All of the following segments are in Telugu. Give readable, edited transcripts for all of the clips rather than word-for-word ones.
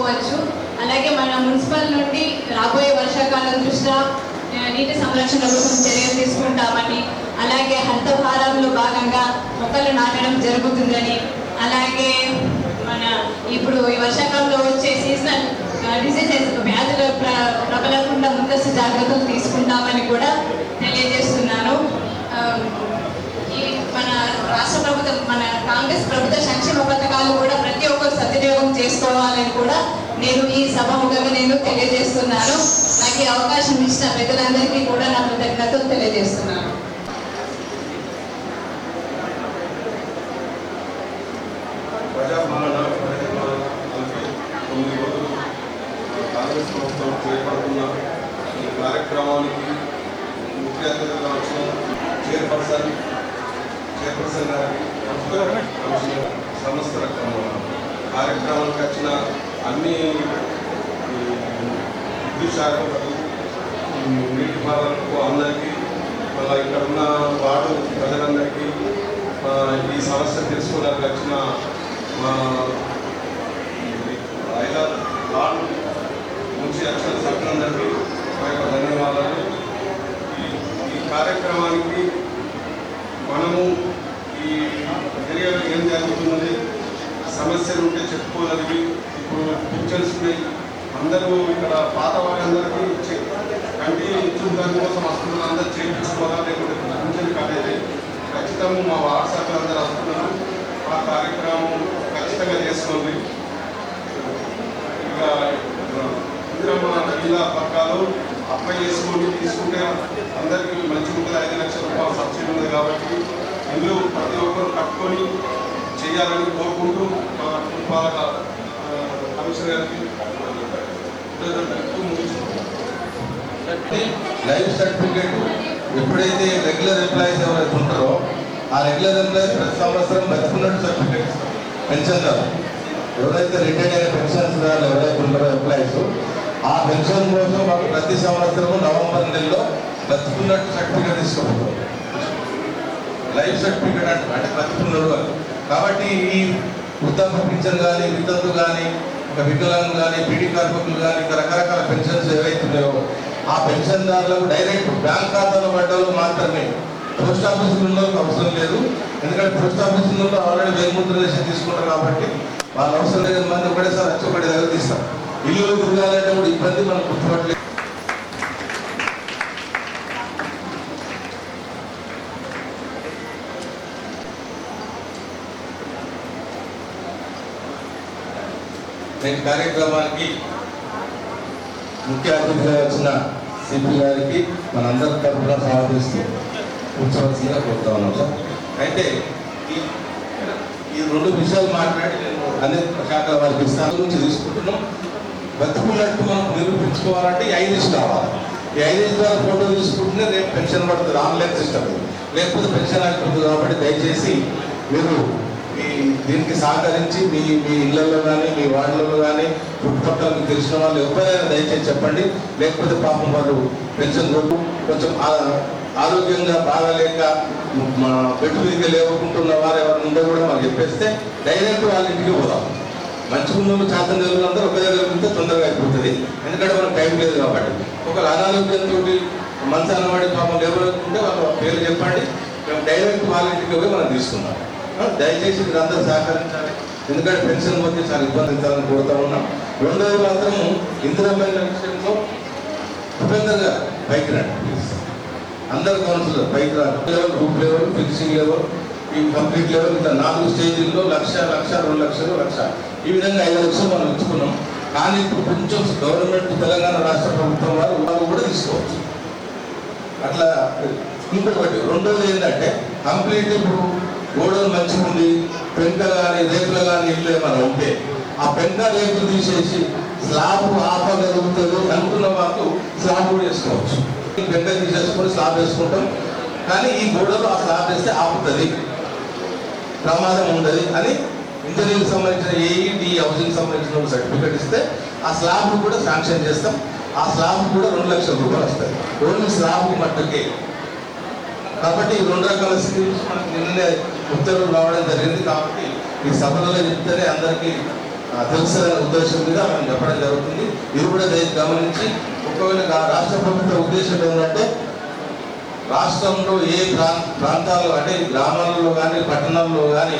చేసుకోవచ్చు. అలాగే మన మున్సిపల్ నుండి రాబోయే వర్షాకాలం దృష్ట్యా నీటి సంరక్షణ కోసం చర్యలు తీసుకుంటామని, అలాగే హరితహారంలో భాగంగా మొక్కలు నాటడం జరుగుతుందని, అలాగే మన ఇప్పుడు ఈ వర్షాకాలంలో వచ్చే సీజనల్ డిసీజెస్ వ్యాధులు ప్రబలకుండా ముందస్తు జాగ్రత్తలు తీసుకుంటామని కూడా తెలియజేస్తున్నాను. ఈ మన రాష్ట్ర ప్రభుత్వం, మన కాంగ్రెస్ ప్రభుత్వ సంక్షేమ పథకాలు కూడా ప్రతి ఒక్కరు సద్వినియోగం చేసుకోవాలని కూడా నేను ఈ సభాముఖంగా నేను తెలియజేస్తున్నాను. నాకు ఈ అవకాశం ఇచ్చిన పెద్దలందరికీ కూడా నా కృతజ్ఞతలు తెలియజేస్తున్నాను. కాంగ్రెస్ ప్రభుత్వం చేపడుతున్న ఈ కార్యక్రమానికి ముఖ్య అతిథిగా వచ్చిన చైర్పర్సన్ గారికి, సంస్థల కార్యక్రమానికి వచ్చిన అన్ని విద్యుత్ శాఖలకు, నీటిపారుదలకు అందరికీ, మళ్ళీ ఇక్కడ ఉన్న వార్డు ప్రజలందరికీ, ఈ సమస్య తెలుసుకోవడానికి వచ్చిన మా వార్డు నుంచి వచ్చిన సభ్యులందరికీ మా యొక్క ధన్యవాదాలు. ఈ కార్యక్రమానికి మనము ఈ ఏరియాలో ఏం జరుగుతున్నది, సమస్యలు ఉంటే చెప్పుకోగలిగి, ఇప్పుడు పిక్చర్స్ ఉన్నాయి, అందరూ ఇక్కడ పాత వాళ్ళందరికీ కంటి ఇచ్చిన దానికోసం వస్తున్నారు, అందరూ చేయించుకోవాలా, లేకుంటే పింఛన్ కాలేదు. ఖచ్చితంగా మా వాట్సాప్ అందరూ వస్తున్నారు, ఆ కార్యక్రమం ఖచ్చితంగా చేసుకోండి. ఇక ఇందిరమ్మ జిల్లా పథకాలు అప్లై చేసుకోండి, తీసుకుంటే అందరికీ మంచి ఉంటుంది. 5 లక్షల రూపాయలు సబ్సిడీ ఉంది కాబట్టి ఇందులో ప్రతి ఒక్కరు కట్టుకొని చేయాలని కోరుకుంటూ మా పురపాలక కమిషనర్ గారికి లైఫ్ సర్టిఫికేట్ ఎప్పుడైతే రెగ్యులర్ ఎంప్లాయీస్ ఎవరైతే ఉంటారో ఆ రెగ్యులర్ ఎంప్లాయీస్ ప్రతి సంవత్సరం బతుకున్నట్టు సర్టిఫికేట్ ఇస్తారు. పెన్షన్దారు ఎవరైతే రిటైర్డ్ అయిన పెన్షన్స్ ఎవరైతే ఉంటారో ఎంప్లాయీస్, ఆ పెన్షన్ కోసం మాకు ప్రతి సంవత్సరం నవంబర్ నెలలో బతుకున్నట్టు సర్టిఫికేట్ తీసుకోవాలి. లైఫ్ సర్టిఫికేట్ అంటే బతుకున్నాడు అని. కాబట్టి ఈ వృద్ధాప్య పింఛన్ కానీ, వితంతు కానీ, వికలాంగులు కానీ, బీడీ కార్మికులు కానీ, ఇంకా రకరకాల పెన్షన్స్ ఏవైతున్నాయో ఆ పెన్షన్దారులకు డైరెక్ట్ బ్యాంక్ ఖాతాలో పడ్డలో మాత్రమే, పోస్ట్ ఆఫీసులలో అవసరం లేదు. ఎందుకంటే పోస్ట్ ఆఫీసులలో ఆల్రెడీ వేముద్రేషన్ తీసుకుంటారు కాబట్టి వాళ్ళు అవసరం లేని మంది ఒకటేసారి వచ్చి ఒకటి దగ్గర తీస్తాం. ఇల్లు తిరగాలంటే కూడా ఇబ్బంది మనం గుర్తుపట్టలేదు. నేను కార్యక్రమానికి ముఖ్య అతిథిగా వచ్చిన సిపి గారికి మనందరి తరఫున సహకరిస్తూ కూర్చోవలసిందిగా కోరుతా ఉన్నాం సార్. అయితే ఈ 2 విషయాలు మాట్లాడి నేను అన్ని శాఖల వారికి ఇస్తాను నుంచి తీసుకుంటున్నాం. బతుకున్నట్టు మనం నిరూపించుకోవాలంటే 5 ఇష్ట కావాలి. ఈ 5 ఇష్టాల ఫోటో తీసుకుంటేనే రేపు పెన్షన్ పడుతుంది. ఆన్లైన్ సిస్టమ్ లేకపోతే పెన్షన్ అయిపోతుంది. కాబట్టి దయచేసి మీరు దీనికి సహకరించి మీ ఇళ్లలో కానీ, మీ వార్డులలో కానీ, చుట్టుపక్కల మీకు తెలిసిన వాళ్ళు ఎవరైనా దయచేసి చెప్పండి. లేకపోతే పాపం వాళ్ళు పెన్షన్ కొంచెం ఆరోగ్యంగా బాగాలేక బెడ్ మీదకి లేవకుంటున్న వారు ఎవరు ఉంటే కూడా మాకు చెప్పేస్తే డైరెక్ట్ వాళ్ళ ఇంటికి పోదాం. మంచిగా ఉన్న చేతన అందరూ ఒక దగ్గర ఉంటే తొందరగా అయిపోతుంది. ఎందుకంటే మనకు టైం లేదు కాబట్టి. ఒక అనారోగ్యంతో మంచాన పడి పాపం లేవకుంటే వాళ్ళ పేరు చెప్పండి, మేము డైరెక్ట్ వాళ్ళ ఇంటికి పోయి మనం తీసుకుందాం. దయచేసి మీరు అందరూ సహకరించాలి. ఎందుకంటే పెన్షన్ పోతే చాలా ఇబ్బందించాలని కోరుతా ఉన్నాం. రెండోది మాత్రము ఇందిరమ్మ విషయంలో ఉపేందర్గా పైకి రండి ప్లీజ్. అందరు కౌన్సిలర్ పైకి రాదు. Level, group level, finishing level, ఈ కంప్లీట్ లెవెల్, ఇంత 4 స్టేజీల్లో 1,00,000, 2 లక్షలు, 1,00,000 ఈ విధంగా 5 లక్షలు మనం ఇచ్చుకున్నాం. కానీ ఇప్పుడు కొంచెం గవర్నమెంట్, తెలంగాణ రాష్ట్ర ప్రభుత్వం వాళ్ళు కూడా తీసుకోవచ్చు. అట్లా ఇంకొకటి రెండోది ఏంటంటే కంప్లీట్ ఇప్పుడు గోడలు మంచిగా ఉంది, పెంక కానీ రేకులు కానీ ఇల్లు ఏమైనా ఉంటే ఆ పెంక రేకులు తీసేసి స్లాబ్ ఆపగలుగుతుంది అనుకున్న వాళ్ళు స్లాబ్ కూడా వేసుకోవచ్చు. పెంక తీసేసుకొని స్లాబ్ వేసుకుంటాం. కానీ ఈ గోడలు ఆ స్లాబ్ వేస్తే ఆపుతుంది, ప్రమాదం ఉండదు అని ఇంజనీరింగ్ సంబంధించిన ఏఈడి హౌసింగ్ సంబంధించిన సర్టిఫికేట్ ఇస్తే ఆ స్లాబ్ కూడా శాంక్షన్ చేస్తాం. ఆ స్లాబ్ కూడా 2 లక్షల రూపాయలు వస్తాయి ఓన్లీ స్లాబ్ మట్టుకే. కాబట్టి ఈ 2 రకాల స్కీమ్స్ మనకు నిన్ననే ఉత్తర్వులు రావడం జరిగింది. కాబట్టి ఈ సభలలో చెప్తేనే అందరికీ తెలుసనే ఉద్దేశం మీద మనం చెప్పడం జరుగుతుంది. ఇది కూడా గమనించి ఒకవేళ రాష్ట్ర ప్రభుత్వ ఉద్దేశం ఏంటంటే రాష్ట్రంలో ఏ ప్రాంతాలు అంటే గ్రామాలలో కానీ పట్టణాల్లో కానీ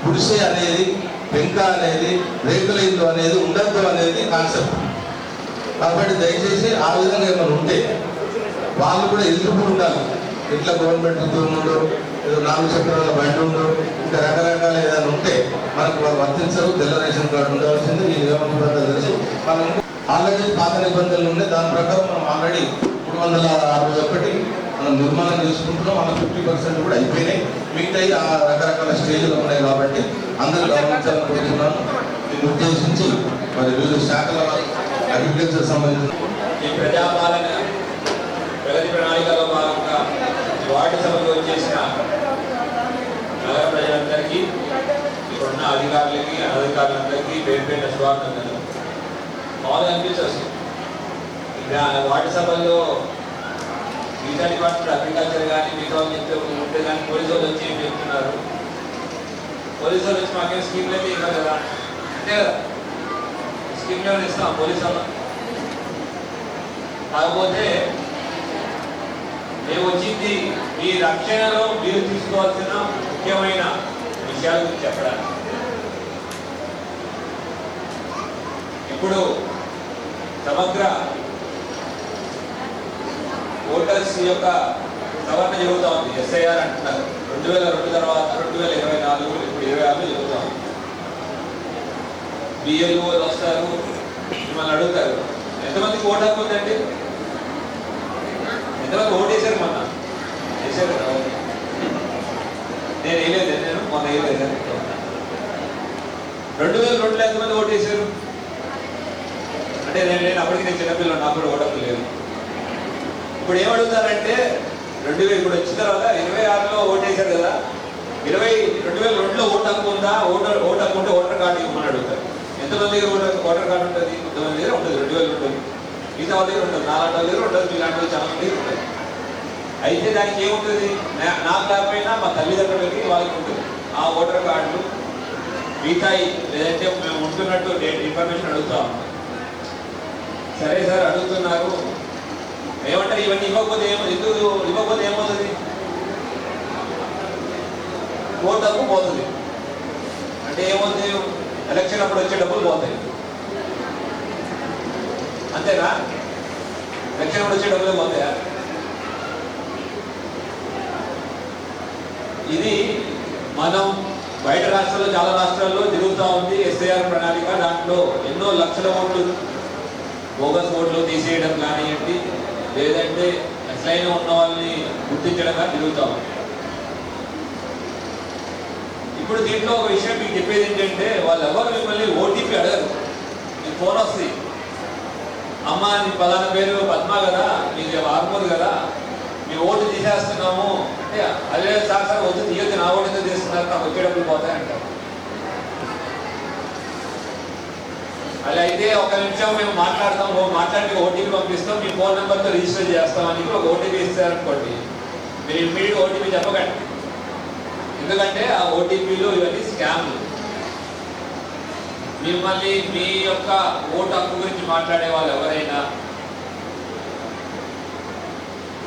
గుడిసె అనేది పెంక అనేది రేకుల ఇల్లు అనేది ఉండద్దు అనేది కాన్సెప్ట్. కాబట్టి దయచేసి ఆ విధంగా ఏమైనా ఉంటే వాళ్ళు కూడా ఎలిజిబుల్ ఉండాలి. ఇట్లా గవర్నమెంట్ ఉద్యోగం ఉండో ఏదో 4 చక్రాల బండి ఉండో ఇంకా రకరకాల ఏదైనా ఉంటే మనకు వాళ్ళు వర్తించరు. తెల్ల రేషన్ కార్డు ఉండవలసింది. ఈ నియమం తెలిసి మనం ఆల్రెడీ పాత నిబంధనలు ఉన్నాయి. దాని ప్రకారం మనం ఆల్రెడీ 361 మనం నిర్మాణం చేసుకుంటున్నాం. మన 50% కూడా అయిపోయినాయి. మిగతాయి ఆ రకరకాల స్టేజ్లు ఉన్నాయి కాబట్టి అందరూ గమనించాలని కోరుతున్నాను. దీన్ని ఉద్దేశించి మరి వివిధ శాఖల అగ్రికల్చర్ సంబంధించిన ఈ ప్రజాపాలన ప్రగతి ప్రణాళికలో భాగంగా వార్డు సభలో చేసిన నగర ప్రజలందరికీ, ఇప్పుడున్న అధికారులకి అనధికారులందరికీ పేరు పేరున శుభాకాంక్షలు. మామూలుగా అనిపించవచ్చు వార్డు సభల్లో మిగతా డిపార్ట్మెంట్ అగ్రికల్చర్ కానీ మిగతా వాళ్ళు చెప్తే ఉంటే కానీ పోలీసు వాళ్ళు వచ్చి ఏం చెప్తున్నారు, పోలీసు వాళ్ళు వచ్చి మాకేం స్కీమ్లు అయితే ఇవ్వాలి కదా, అంతే కదా, స్కీమ్లు ఏమైనా ఇస్తాం పోలీసు వాళ్ళు. కాకపోతే మేము వచ్చింది మీ రక్షణలో మీరు తీసుకోవాల్సిన ముఖ్యమైన విషయాల గురించి చెప్పడానికి. ఇప్పుడు సమగ్ర ఓటర్స్ యొక్క సవరణ జరుగుతూ ఉంది. ఎస్ఐఆర్ అంటున్నారు. 2002 తర్వాత 2024 ఇప్పుడు 26 జరుగుతూ ఉంది. బిఎల్ఓ వస్తారు, మిమ్మల్ని అడుగుతారు ఎంతమందికి ఓటు హక్కు ఉందండి, ఎంతమంది ఓటు వేశారు, మొన్న వేశారు కదా, నేను వేయలేదు, నేను మొన్న వేయలేదు. 2002లో ఎంతమంది ఓటు వేశారు అంటే నేను అప్పటికి నేను చిన్నపిల్లలు, నాకు కూడా ఓటు హక్కు లేదు. ఇప్పుడు ఏమడుగుతారంటే 2000 ఇప్పుడు వచ్చిన తర్వాత 26లో ఓటు వేశారు కదా, 2002లో ఓటు హక్కు ఉందా, ఓటు హక్కు ఉంటే ఓటర్ కార్డు ఇవ్వమని అడుగుతారు. ఎంతమంది దగ్గర ఓటర్ కార్డు ఉంటుంది, కొంతమంది దగ్గర ఉంటుంది, 2000 ఉంటుంది, మిగతా వాళ్ళ దగ్గర ఉంటుంది, 4 దగ్గర ఉంటుంది, మీలాంటి చాలా మంది దగ్గర ఉంటుంది. అయితే దానికి ఏముంటుంది, నాకు లేకపోయినా మా తల్లిదండ్రులకి వాళ్ళకి ఉంటుంది ఆ ఓటర్ కార్డులు మిగతాయి, లేదంటే మేము ఉంటున్నట్టు ఇన్ఫర్మేషన్ అడుగుతా ఉన్నాం. సరే సార్ అడుగుతున్నారు, ఏమంటారు ఇవన్నీ ఇవ్వకపోతే ఎందుకు ఇవ్వకపోతే ఏమవుతుంది, ఓటు హక్కు పోతుంది అంటే ఏమవుతుంది, ఎలక్షన్ అప్పుడు వచ్చే డబ్బులు పోతాయి, అంతేనా, ఎలక్షన్ అప్పుడు వచ్చే డబ్బులు పోతాయా? ఇది మనం బయట రాష్ట్రాల్లో చాలా రాష్ట్రాల్లో జరుగుతూ ఉంది ఎస్ఐఆర్ ప్రణాళిక. దాంట్లో ఎన్నో లక్షల ఓట్లు బోగస్ ఓట్లు తీసేయడం కానివ్వండి, లేదంటే అసలైన ఉన్న వాళ్ళని గుర్తించడం కానీ జరుగుతూ ఉంది. ఇప్పుడు దీంట్లో ఒక విషయం మీకు చెప్పేది ఏంటంటే, వాళ్ళు ఎవరు మిమ్మల్ని ఓటీపీ అడగరు. మీకు ఫోన్ వస్తుంది, అమ్మ నీ పలానా పేరు పద్మ కదా, మీకు ఆర్మూరు కదా, మీ ఓటు తీసేస్తున్నాము అంటే, అదే సార్ సార్ వద్దు తీయొద్దు, నా ఓటు ఎందుకు తీస్తున్నారు, నాకు వచ్చేటప్పుడు పోతాయంటారు. అలా అయితే ఒక నిమిషం మేము మాట్లాడతాం, మాట్లాడి ఓటీపీ పంపిస్తాం, మీ ఫోన్ నెంబర్తో రిజిస్టర్ చేస్తామని ఒక ఓటీపీ ఇస్తారనుకోండి, మీరు ఇమ్మీడియట్ ఓటీపీ చెప్పకండి. ఎందుకంటే ఆ ఓటీపీలు ఇవన్నీ స్కామ్లు. మిమ్మల్ని మీ యొక్క ఓటు హక్కు గురించి మాట్లాడే వాళ్ళు ఎవరైనా,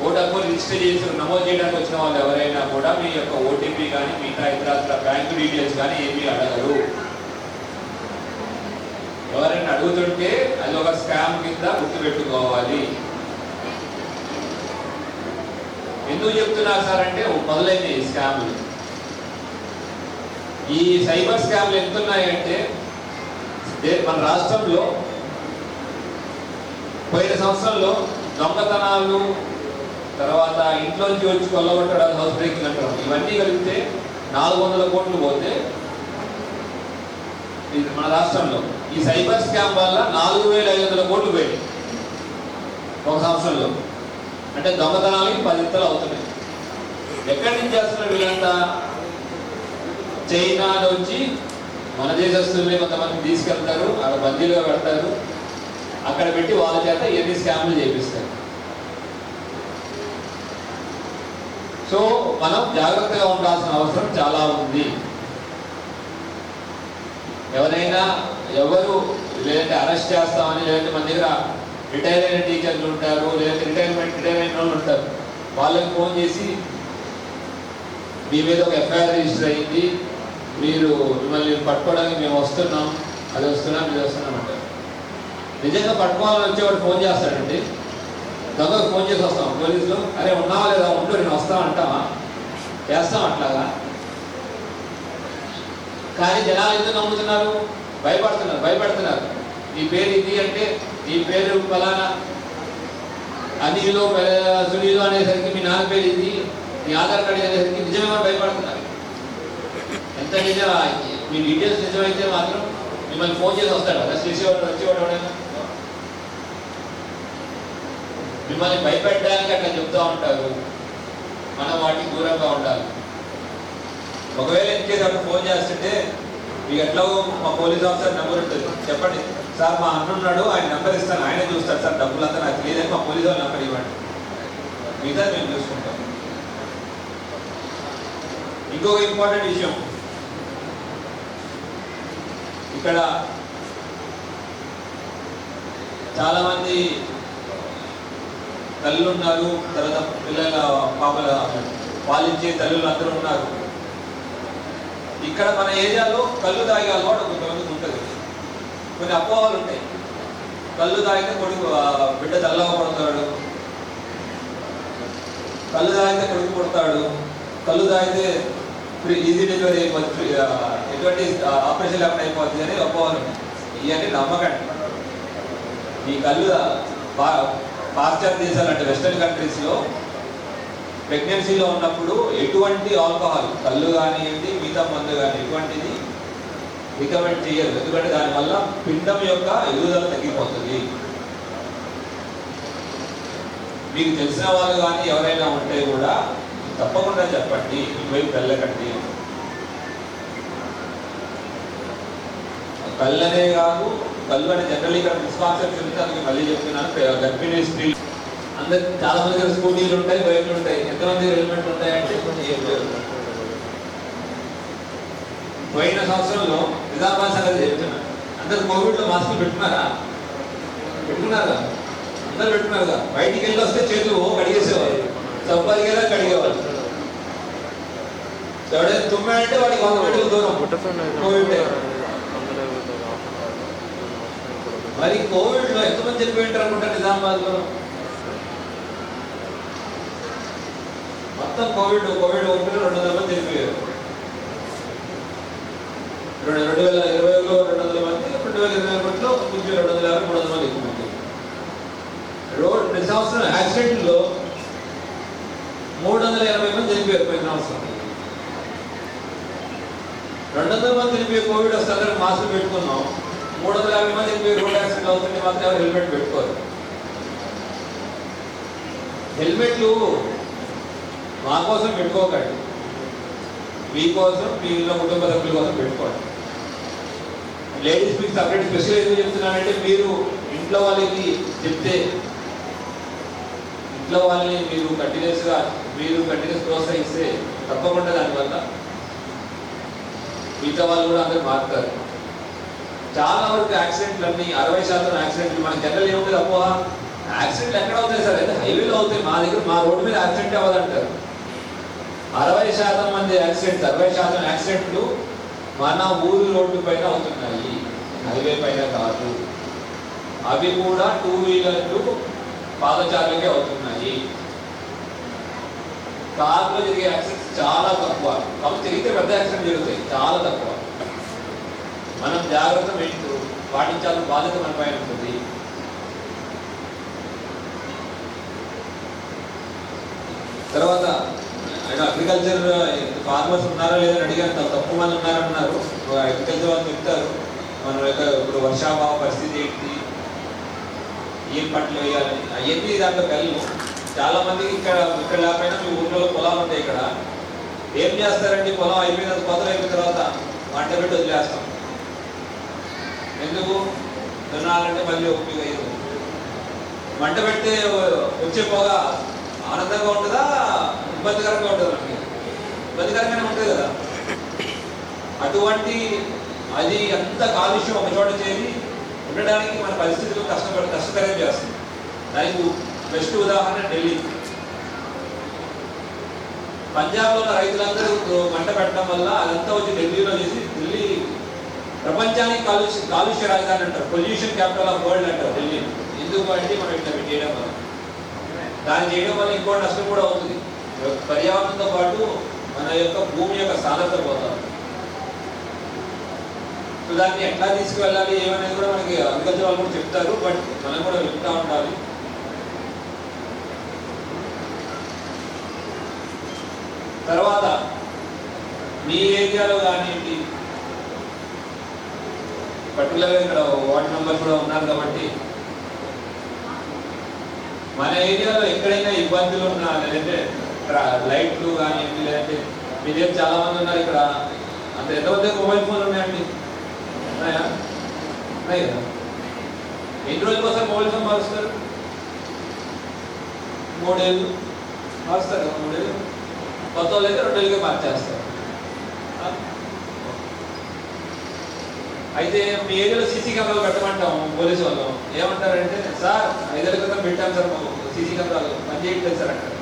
ఓటు హక్కు రిజిస్టర్ చేసి నమోదు చేయడానికి వచ్చిన వాళ్ళు ఎవరైనా కూడా మీ యొక్క ఓటీపీ కానీ మిగతా ఇతర బ్యాంకు డీటెయిల్స్ కానీ ఏమీ అడగరు. ఎవరైనా అడుగుతుంటే అది ఒక స్కామ్ కింద గుర్తుపెట్టుకోవాలి. ఎందుకు చెప్తున్నారు సార్ అంటే, మొదలైంది ఈ స్కామ్లు. ఈ సైబర్ స్కామ్లు ఎంతున్నాయంటే, మన రాష్ట్రంలో పోయిన సంవత్సరంలో దొంగతనాలు, తర్వాత ఇంట్లోంచి వచ్చి కొల్లగొట్టడాలు, హౌస్ బ్రేకింగ్ అంటారు, ఇవన్నీ కలిపితే 400 కోట్లు పోతే ఇది మన రాష్ట్రంలో ఈ సైబర్ స్కామ్ వల్ల 4500 కోట్లు పోయాయి ఒక సంవత్సరంలో. అంటే దొంగతనాలకి 10 ఇత్తలు అవుతున్నాయి. ఎక్కడి నుంచి చేస్తున్నారు వీళ్ళంతా? చైనా నుంచి మన దేశస్తుల్ని కొంతమంది తీసుకెళ్తారు, అక్కడ బందీలుగా పెడతారు, అక్కడ పెట్టి వాళ్ళ చేత ఎన్ని స్కామ్లు చేపిస్తారు. సో మనం జాగ్రత్తగా ఉండాల్సిన అవసరం చాలా ఉంది. ఎవరైనా ఎవరు లేదంటే అరెస్ట్ చేస్తామని, లేదంటే మన దగ్గర రిటైర్ అయిన టీచర్లు ఉంటారు, లేదంటే రిటైర్ అయిన వాళ్ళు ఉంటారు, వాళ్ళకి ఫోన్ చేసి మీ మీద ఒక ఎఫ్ఐఆర్ రిజిస్టర్ అయింది, మీరు మిమ్మల్ని పట్టుకోవడానికి మేము వస్తున్నాం, అది వస్తున్నాం, ఇది వస్తున్నాం అంటారు. నిజంగా పట్టుకోవాలని వచ్చేవాడు ఫోన్ చేస్తాడండి, దొంగకు ఫోన్ చేసి వస్తాం పోలీసులు, అరే ఉన్నావా లేదా, ఉంటూ నేను వస్తాం అంటావా, చేస్తాం అట్లాగా. కానీ జనాలు ఎందుకు నమ్ముతున్నారు? భయపడుతున్నారు. నీ పేరు ఇది అంటే, నీ పేరు ఫలానా అనిలో సునీలు అనేసరికి మీ నాన్న పేరు ఇది, మీ ఆధార్ కార్డు అనేసరికి నిజమేమో భయపడుతున్నారు. ఎంత నిజం, మీ డీటెయిల్స్ నిజమైతే మాత్రం మిమ్మల్ని ఫోన్ చేసి వస్తాడు కదా, చేసేవాడు వచ్చేవాడు ఎవడైనా. మిమ్మల్ని భయపెట్టడానికి అట్లా చెప్తూ ఉంటారు. మనం వాటికి దూరంగా ఉండాలి. ఒకవేళ ఇన్కేస్ అప్పుడు ఫోన్ చేస్తుంటే మీకు ఎట్లాగో మా పోలీస్ ఆఫీసర్ నెంబర్ ఉంటుంది, చెప్పండి సార్ మా అన్న ఉన్నాడు, ఆయన నెంబర్ ఇస్తాను, ఆయన చూస్తాడు సార్, డబ్బులంతా నాకు లేదని మా పోలీస్ వాళ్ళ నెంబర్ ఇవ్వండి, మిగతా మేము చూసుకుంటాం. ఇంకొక ఇంపార్టెంట్ విషయం, ఇక్కడ చాలామంది తల్లులు ఉన్నారు, తర్వాత పిల్లల పాపల పాలించే తల్లులు అందరూ ఉన్నారు. ఇక్కడ మన ఏరియాలో కళ్ళు తాగే అలవాటు కొంతమందికి ఉంటుంది, కొన్ని అపోహలు ఉంటాయి. కళ్ళు తాగితే కొడుకు బిడ్డ తెల్లగా పడతాడు, కళ్ళు తాగితే కొడుకు పుడతాడు, కళ్ళు తాగితే ఈజీ డెలివరీ అయిపోతుంది, ఎటువంటి ఆపరేషన్ లేకుండా అయిపోతుంది అని అపోహలు ఉంటాయి. ఇవన్నీ నమ్మకండి. ఈ కళ్ళు పాశ్చాత్య దేశాలు అంటే వెస్టర్న్ కంట్రీస్లో ప్రెగ్నెన్సీలో ఉన్నప్పుడు ఎటువంటి ఆల్కహాల్, కళ్ళు కానివ్వండి మిగతా మందు కానీ ఎటువంటిది రికమెండ్ చేయరు, ఎందుకంటే దానివల్ల పిండం యొక్క ఎదుగుదల తగ్గిపోతుంది. మీకు తెలిసిన వాళ్ళు కానీ ఎవరైనా ఉంటే కూడా తప్పకుండా చెప్పండి, ఇటువైపు వెళ్ళకండి. కళ్ళనే కాదు, కళ్ళు అని జనరల్ ఇక్కడ మిస్కాన్సెప్షన్ ఉంది, అందుకే మళ్ళీ చెప్తున్నాను. గర్భిణీ స్త్రీ అందరు చాలా మంది దగ్గర స్కూటీలు ఉంటాయి, బైక్లు ఉంటాయి, ఎంతమంది హెల్మెట్ ఉంటాయంటే పోయిన సంవత్సరంలో నిజామాబాద్ సంగతి చెప్తున్నాను. అందరు కోవిడ్లో మాస్కులు పెట్టుకున్నారా? పెట్టుకున్నారా? అందరు పెట్టుకున్నారుగా. బయటికి వెళ్ళి వస్తే చేతులు కడిగేసేవారు, సంపాదికేలా కడిగేవారు. ఎవడైనా తుమ్మాడంటే వాడికి 100 మీటర్ల దూరం కోవిడ్. మరి కోవిడ్లో ఎంతమంది చనిపోయి ఉంటారు అనుకుంటారు నిజామాబాద్లో? మొత్తం కోవిడ్ 200 మంది చనిపోయారు. 2020లో 200 మంది, 2021లో 250, 300 మంది ఎక్కువ మంది. ప్రతి సంవత్సరం యాక్సిడెంట్లో 380 మంది చనిపోయారు. పోయిన సంవత్సరం 200 మంది చనిపోయి కోవిడ్ వస్తే అందరూ మాస్క్ పెట్టుకున్నాం. 350 మంది చనిపోయి రోడ్ యాక్సిడెంట్ అవుతుంటే మాత్రం ఎవరు హెల్మెట్ పెట్టుకోరు. హెల్మెట్లు మా కోసం పెట్టుకోకండి, మీకోసం, మీ ఇంట్లో కుటుంబ సభ్యుల కోసం పెట్టుకోండి. లేడీస్ మీకు సపరేట్ స్పెషల్ ఎందుకు చెప్తున్నానంటే, మీరు ఇంట్లో వాళ్ళకి చెప్తే, ఇంట్లో వాళ్ళని మీరు కంటిన్యూస్ ప్రోత్సహిస్తే తప్పకుండా దానివల్ల మిగతా వాళ్ళు కూడా అందరూ మారుతారు. చాలా వరకు యాక్సిడెంట్లు అన్ని 60% యాక్సిడెంట్లు మనకి జనరల్ ఏముంటుంది అపోహ, యాక్సిడెంట్లు ఎక్కడ అవుతాయి సార్ అయితే హైవేలో అవుతాయి, మా దగ్గర మా రోడ్డు మీద యాక్సిడెంట్ అవ్వదంటారు. 60% మంది యాక్సిడెంట్స్, 60% యాక్సిడెంట్లు మన ఊరు రోడ్డు పైన అవుతున్నాయి, హైవే పైన కాదు. అవి కూడా 2 వీలర్లు పాదచారులకే అవుతున్నాయి. కార్లో జరిగే యాక్సిడెంట్స్ చాలా తక్కువ, కాబట్టి తిరిగితే పెద్ద యాక్సిడెంట్ జరుగుతాయి, చాలా తక్కువ. మనం జాగ్రత్త పాటించాల్సిన బాధ్యత మన పైన ఉంటుంది. తర్వాత అగ్రికల్చర్ ఫార్మర్స్ ఉన్నారా లేదని అడిగారు, తక్కువ మంది ఉన్నారన్నారు. అగ్రికల్చర్ వాళ్ళు చెప్తారు మన యొక్క ఇప్పుడు వర్షాభావ పరిస్థితి ఏంటి, ఏం పంటలు వేయాలని, అవన్నీ దాంట్లో కళ్ళు. చాలా మందికి ఇక్కడ లేకపోయినా మీ ఊర్లో పొలాలు ఉంటాయి. ఇక్కడ ఏం చేస్తారండి, పొలం అయిపోయిన కోతలు అయిపోయిన తర్వాత మంట పెట్టి వదిలేస్తాం. ఎందుకు? దున్నాలంటే మళ్ళీ ఓపిక అయ్యేది. మంట పెడితే వచ్చే పొగ ఆనందంగా ఉంటుందా, ఇబ్బందికరంగా ఉంటుందా? మనకి ఇబ్బందికరంగానే ఉంటుంది కదా. అటువంటి అది అంత కాలుష్యం ఒక చోట చేరి ఉండడానికి మన పరిస్థితులు కష్టతరం చేస్తుంది. దానికి బెస్ట్ ఉదాహరణ ఢిల్లీ. పంజాబ్లో ఉన్న రైతులందరూ మంట పెట్టడం వల్ల అదంతా వచ్చి ఢిల్లీలో చేసి ఢిల్లీ ప్రపంచానికి కాలుష్య రాజధాని అంటారు, పొల్యూషన్ క్యాపిటల్ ఆఫ్ వరల్డ్ అంటారు ఢిల్లీ. ఎందుకు అంటే మనం ఇట్లా చేయడం వల్ల, దాన్ని చేయడం వల్ల ఇంకో నష్టం కూడా అవుతుంది. పర్యావరణంతో పాటు మన యొక్క భూమి యొక్క సాంద్రత పోతాం. సో దాన్ని ఎట్లా తీసుకువెళ్ళాలి ఏమనేది కూడా మనకి అగ్రికల్చర్ వాళ్ళు కూడా చెప్తారు, బట్ మనం కూడా వింటూ ఉండాలి. తర్వాత మీ ఏరియాలో కానివ్వండి, పర్టికులర్గా ఇక్కడ వార్డు మెంబర్ కూడా ఉన్నారు కాబట్టి మన ఏరియాలో ఎక్కడైనా ఇబ్బందులు ఉన్నా, లేదంటే లైట్లు కానివ్వండి, లేదంటే మీ దగ్గర చాలా మంది ఉన్నారు ఇక్కడ, అంత ఎంతమంది మొబైల్ ఫోన్లు ఉన్నాయండి? ఉన్నాయా? ఉన్నాయి కదా. ఎన్ని రోజుల కోసం మొబైల్ ఫోన్ మారుస్తారు? 3 ఏళ్ళు మారుస్తారు కదా. 3 ఏళ్ళు కొత్త వాళ్ళు అయితే 2 ఏళ్ళకే మార్చేస్తారు. అయితే మీ ఏరియాలో సీసీ కెమెరాలు పెట్టమంటాం పోలీసు వాళ్ళు. ఏమంటారంటే, సార్ 5 ఏళ్ళ క్రితం పెట్టాం సార్ సీసీ కెమెరాలు పని చేయట్లేదు సార్ అంటారు.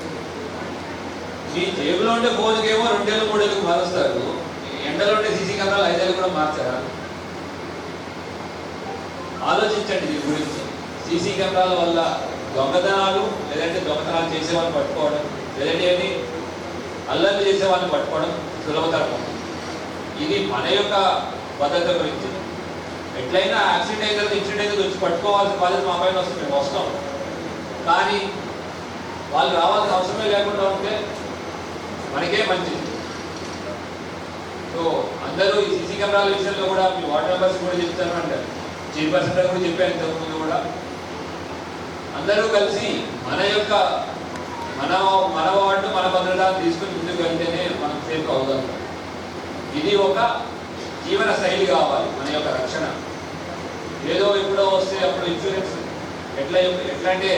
మీ జేబులో ఉండే ఫోన్కేమో 2 ఏళ్ళు 3 ఏళ్ళకి మారుస్తారు, ఎండలో ఉండే సీసీ కెమెరాలు 5 ఏళ్ళు కూడా మార్చారా? ఆలోచించండి దీని గురించి. సీసీ కెమెరాల వల్ల దొంగతనాలు, లేదంటే దొంగతనాలు చేసే వాళ్ళని పట్టుకోవడం, లేదంటే అల్లర్లు చేసే వాళ్ళని పట్టుకోవడం సులభతరం. ఇది మన యొక్క పద్ధతి గురించి. ఎట్లయినా యాక్సిడెంట్ అయిన తర్వాత ఇన్సిడెంట్ అయితే వచ్చి పట్టుకోవాల్సిన బాధ్యత మా పైన వస్తుంది, మేము వస్తాం. కానీ వాళ్ళు రావాల్సిన అవసరమే లేకుండా ఉంటే మనకే మంచిది. సో అందరూ ఈ సీసీ కెమెరాల విషయంలో కూడా మీ వార్డ్ మెంబర్స్ కూడా చెప్తాను అంటే, చైర్పర్సన్ కూడా చెప్పాను ఇంతకుముందు కూడా, అందరూ కలిసి మన వార్డు మన భద్రతను తీసుకుని ముందుకు వెళ్తేనే మనం సేఫ్ అవుతాం. ఇది ఒక జీవన శైలి కావాలి, మన యొక్క రక్షణ. ఏదో ఎప్పుడో వస్తే అప్పుడు ఇన్సూరెన్స్ ఎట్లా అంటే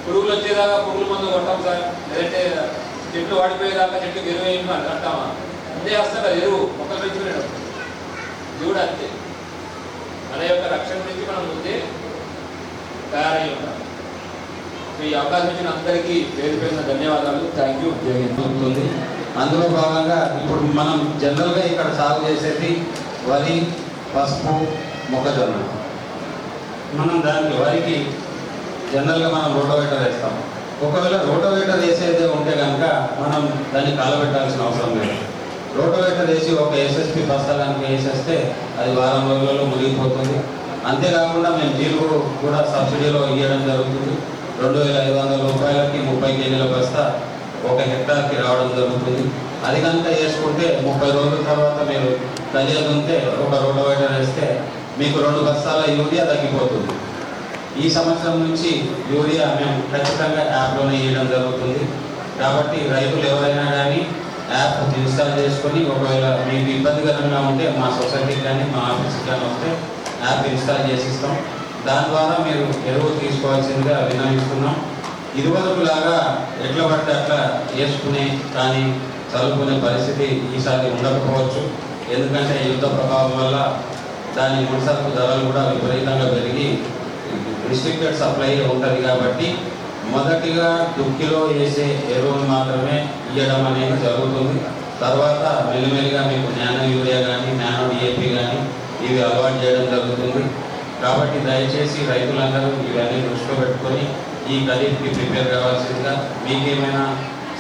పురుగులు వచ్చేదాకా పురుగుల మందు కొట్టాం సార్, లేదంటే చెట్లు వాడిపోయేదాకా చెట్లు ఎరువు వేయడం అని అంటామా? ముందే వస్తాం కదా ఎరువు, మొక్కలు పెంచుకునేటప్పుడు. ఇది కూడా అంతే, మన యొక్క రక్షణ నుంచి మనం ముందే తయారై ఉంటాం. ఈ అవకాశం ఇచ్చిన అందరికీ పేరు పేరున ధన్యవాదాలు. Thank you. జరుగుతుంది. అందులో భాగంగా ఇప్పుడు మనం జనరల్గా ఇక్కడ సాగు చేసేది వరి, పసుపు, మొక్కజొన్న. మనం దానికి వరికి జనరల్గా మనం రోటోవేటర్ వేస్తాం. ఒకవేళ రోటోవేటర్ వేసేదే ఉంటే కనుక మనం దాన్ని కాలబెట్టాల్సిన అవసరం లేదు. రోటోవేటర్ వేసి ఒక ఎస్ఎస్పి బస్తా కనుక వేసేస్తే అది వారం రోజులలో మునిగిపోతుంది. అంతేకాకుండా మేము జీలుగు కూడా సబ్సిడీలో ఇవ్వడం జరుగుతుంది. 2,500 రూపాయలకి 30 కేజీల బస్తా 1 హెక్టార్కి రావడం జరుగుతుంది. అది కనుక వేసుకుంటే 30 రోజుల తర్వాత మీరు కలియదు ఉంటే ఒక రోటోవేటర్ వేస్తే మీకు 2 బస్తాల యూరియా తగ్గిపోతుంది. ఈ సంవత్సరం నుంచి యూరియా మేము ఖచ్చితంగా యాప్లోనే ఇవ్వడం జరుగుతుంది. కాబట్టి రైతులు ఎవరైనా కానీ యాప్ ఇన్స్టాల్ చేసుకొని, ఒకవేళ మీకు ఇబ్బందికరంగా ఉంటే మా సొసైటీకి కానీ మా ఆఫీస్కి కానీ వస్తే యాప్ ఇన్స్టాల్ చేసిస్తాం. దాని ద్వారా మీరు ఎరువు తీసుకోవాల్సిందిగా విన్నవిస్తున్నాం. ఇదివరకులాగా ఎట్లా పడితే అట్లా వేసుకునే కానీ చదువుకునే పరిస్థితి ఈసారి ఉండకపోవచ్చు. ఎందుకంటే యుద్ధ ప్రభావం వల్ల దాని ముడిసరుకు ధరలు కూడా విపరీతంగా పెరిగి రిస్ట్రిక్టెడ్ సప్లై ఉంటుంది. కాబట్టి మొదటిగా దుక్కిలో వేసే ఎరువులు మాత్రమే ఇవ్వడం అనేది జరుగుతుంది. తర్వాత మెల్లిమెల్లిగా మీకు నానో యూరియా కానీ నానో డిఏపి కానీ ఇవి అలవాటు చేయడం జరుగుతుంది. కాబట్టి దయచేసి రైతులందరూ ఇవన్నీ దృష్టిలో పెట్టుకొని ఈ ఖరీఫ్కి ప్రిపేర్ కావాల్సిందిగా, మీకేమైనా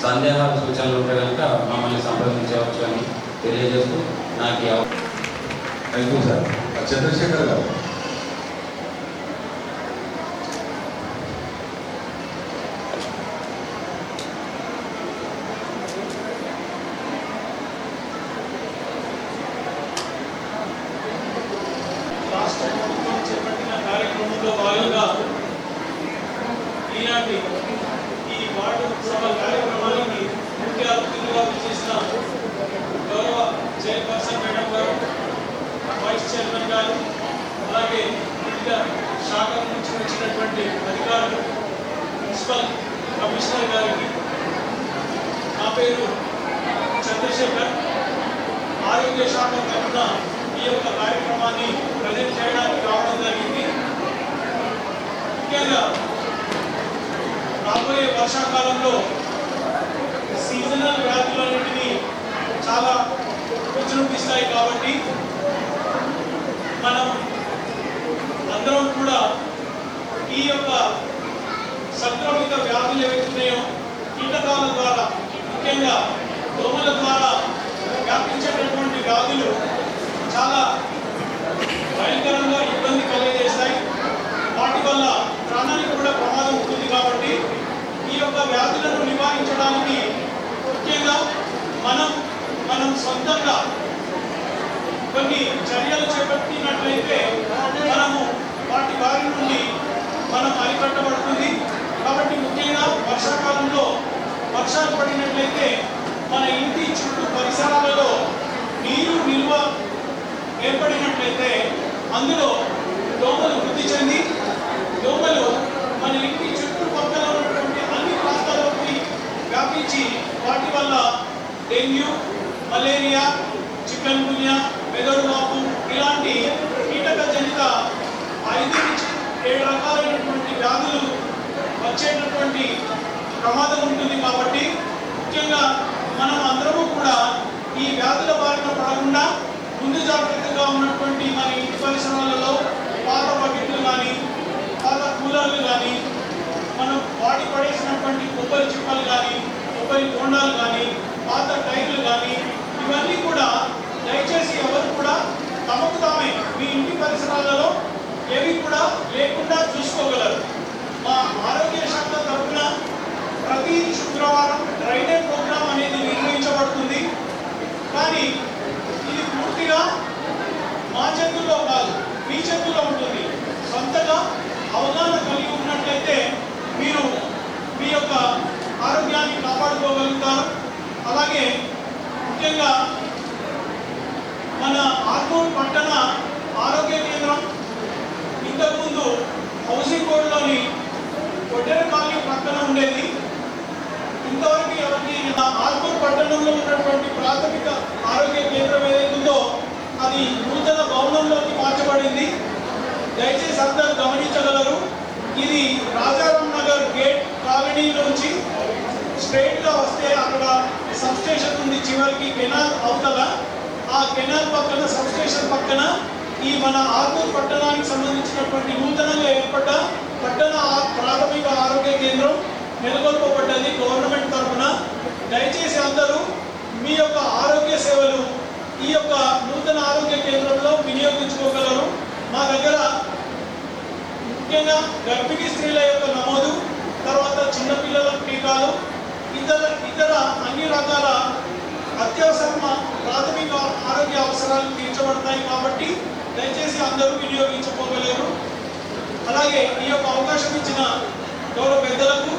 సందేహాలు సూచనలు ఉంటే కనుక మమ్మల్ని సంప్రదించవచ్చు అని తెలియజేస్తూ నాకు థ్యాంక్ యూ సార్. చంద్రశేఖర్ గారు. రాష్ట్ర ప్రభుత్వం చేపట్టిన కార్యక్రమంలో భాగంగా ఈనాటి ఈ వార్డు సభ కార్యక్రమానికి ముఖ్య అతిథులుగా విచ్చేసిన గౌరవ చైర్పర్సన్ మేడం గారు, వైస్ చైర్మన్ గారు, అలాగే వివిధ శాఖల నుంచి వచ్చినటువంటి అధికారులు, మున్సిపల్ కమిషనర్ గారికి, నా పేరు చంద్రశేఖర్. ఆరోగ్య శాఖ తరఫున ఈ యొక్క కార్యక్రమాన్ని ప్రజెంట్ చేయడానికి రావడం జరిగింది. ముఖ్యంగా రాబోయే వర్షాకాలంలో సీజనల్ వ్యాధులన్నింటినీ చాలా విజృంభిస్తాయి కాబట్టి మనం అందరం కూడా ఈ యొక్క సంక్రమిత వ్యాధులు ఏవైతున్నాయో కీటకాల ద్వారా ముఖ్యంగా దోమల ద్వారా వ్యాపించేటటువంటి వ్యాధులు చాలా భయంకరంగా ఇబ్బంది కలిగజేస్తాయి. వాటి వల్ల ప్రాణానికి కూడా ప్రమాదం ఉంటుంది కాబట్టి ఈ యొక్క వ్యాధులను నివారించడానికి ముఖ్యంగా మనం సొంతంగా కొన్ని చర్యలు చేపట్టినట్లయితే మనము వాటి బారి నుండి మనం అరికట్టబడుతుంది. కాబట్టి ముఖ్యంగా వర్షాకాలంలో వర్షాలు పడినట్లయితే మన ఇంటి చుట్టూ పరిసరాలలో నీరు నిల్వ ఏర్పడినట్లయితే అందులో దోమలు వృద్ధి చెంది దోమలు మన ఇంటి చుట్టుపక్కల ఉన్నటువంటి అన్ని ప్రాంతాల్లోకి వ్యాపించి వాటి వల్ల డెంగ్యూ, మలేరియా, చికెన్ గున్యా, మెదడు వాపు ఇలాంటి కీటక జనిత 5 నుంచి 7 రకాలైనటువంటి వ్యాధులు వచ్చేటటువంటి ప్రమాదం ఉంటుంది. కాబట్టి ముఖ్యంగా మనం అందరము కూడా ఈ వ్యాధుల బారిన పడకుండా ముందు జాగ్రత్తగా ఉన్నటువంటి మన ఇంటి పరిసరాలలో పాత బకెట్లు కానీ పాత కూలర్లు కానీ మనం వాడి పడేసినటువంటి కొబ్బరి చిప్పలు కానీ కొబ్బరి బోండాలు కానీ పాత టైర్లు కానీ ఇవన్నీ కూడా దయచేసి ఎవరు కూడా తమకు తామే మీ ఇంటి పరిసరాలలో ఏవి కూడా లేకుండా చూసుకోగలరు. మా ఆరోగ్య శాఖ తరఫున ప్రతి శుక్రవారం డ్రై డే ప్రోగ్రామ్ అనేది నిర్వహించబడుతుంది. కానీ ఇది పూర్తిగా మా చేతుల్లో కాదు, మీ చేతుల్లో ఉంటుంది. సొంతగా అవగాహన కలిగి ఉన్నట్లయితే మీరు మీ యొక్క ఆరోగ్యాన్ని కాపాడుకోగలుగుతారు. అలాగే ముఖ్యంగా మన ఆర్మూర్ పట్టణ ఆరోగ్య కేంద్రం ఇంతకుముందు హౌసింగ్ బోర్డులోని కొట్టెర కాలనీ పక్కన ఉండేది. ఇంతవరకు ఎవరికి ఆర్మూర్ పట్టణంలో ఉన్నటువంటి ప్రాథమిక ఆరోగ్య కేంద్రం ఏదైతుందో అది నూతన భవనంలోకి మార్చబడింది. దయచేసి అందరూ గమనించగలరు. ఇది రాజారాం నగర్ గేట్ కాలనీ నుంచి స్ట్రైట్ గా వస్తే అక్కడ సబ్ స్టేషన్ ఉంది. చివరికి కెనాల్ అవతల ఆ కెనాల్ పక్కన సబ్ స్టేషన్ పక్కన ఈ మన ఆర్మూర్ పట్టణానికి సంబంధించినటువంటి నూతనంగా ఏర్పడ్డ పట్టణ ప్రాథమిక ఆరోగ్య కేంద్రం నెలకొల్పబడ్డది గవర్నమెంట్ తరఫున. దయచేసి అందరూ మీ యొక్క ఆరోగ్య సేవలు ఈ యొక్క నూతన ఆరోగ్య కేంద్రంలో వినియోగించుకోగలరు. మా దగ్గర ముఖ్యంగా గర్భిణీ స్త్రీల యొక్క నమోదు, తర్వాత చిన్నపిల్లల టీకాలు, ఇతర అన్ని రకాల అత్యవసర ప్రాథమిక ఆరోగ్య అవసరాలు తీర్చబడతాయి. కాబట్టి దయచేసి అందరూ వినియోగించుకోగలరు. అలాగే ఈ యొక్క అవకాశం ఇచ్చిన గౌరవ పెద్దలకు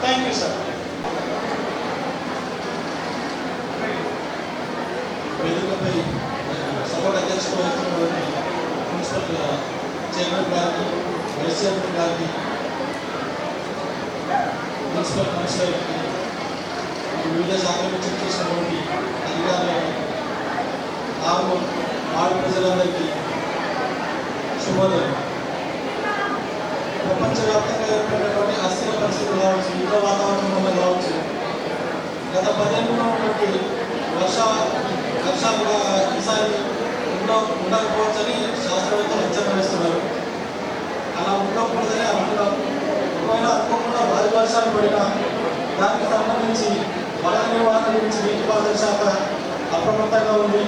థ్యాంక్ యూ సార్. వేదికపై సభకు అధ్యక్షత వహిస్తున్నటువంటి మున్సిపల్ చైర్మన్ గారికి, వైస్ చైర్మన్ గారికి, మున్సిపల్ కౌన్సిలర్కి, వివిధ శాఖల నుంచి చేసినటువంటి అధికారులకు, వార్డు ప్రజలందరికీ శుభోదయం. ప్రపంచవ్యాప్తంగా ఏర్పడినటువంటి అస్థిర పరిస్థితులు కావచ్చు, యుద్ధ వాతావరణం వల్ల కావచ్చు, గత 10 ఏళ్ళలో ఉన్నటువంటి వర్షాలు ఈసారి ఉండకపోవచ్చని శాస్త్రవేత్తలు అంచనా వేస్తున్నారు. అలా ఉండకూడదని అనుకున్నాం. ఒకవేళ అనుకోకుండా భారీ వర్షాలు పడినా దానికి సంబంధించి వరద నివారణ గురించి నీటిపారుదల శాఖ అప్రమత్తంగా ఉంది.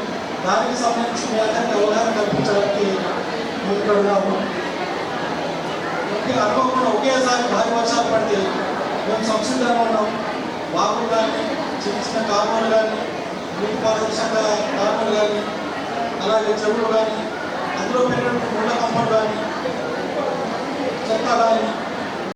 దానికి సంబంధించి మీ అందరికీ అవగాహన కల్పించడానికి ముందుకున్నాము. ముఖ్యంగా అనుకోకుండా ఒకేసారి భారీ వర్షాలు పడితే మేము సంసిద్ధంగా ఉన్నాం. వాగులు కానీ, చిన్న చిన్న కాలువలు కానీ, నీటిపారుదల శాఖ కాలువలు కానీ, అలాగే చెరువులు కానీ, అందులో పెట్టినటువంటి ముళ్ళ కంపలు కానీ, చెత్త కానీ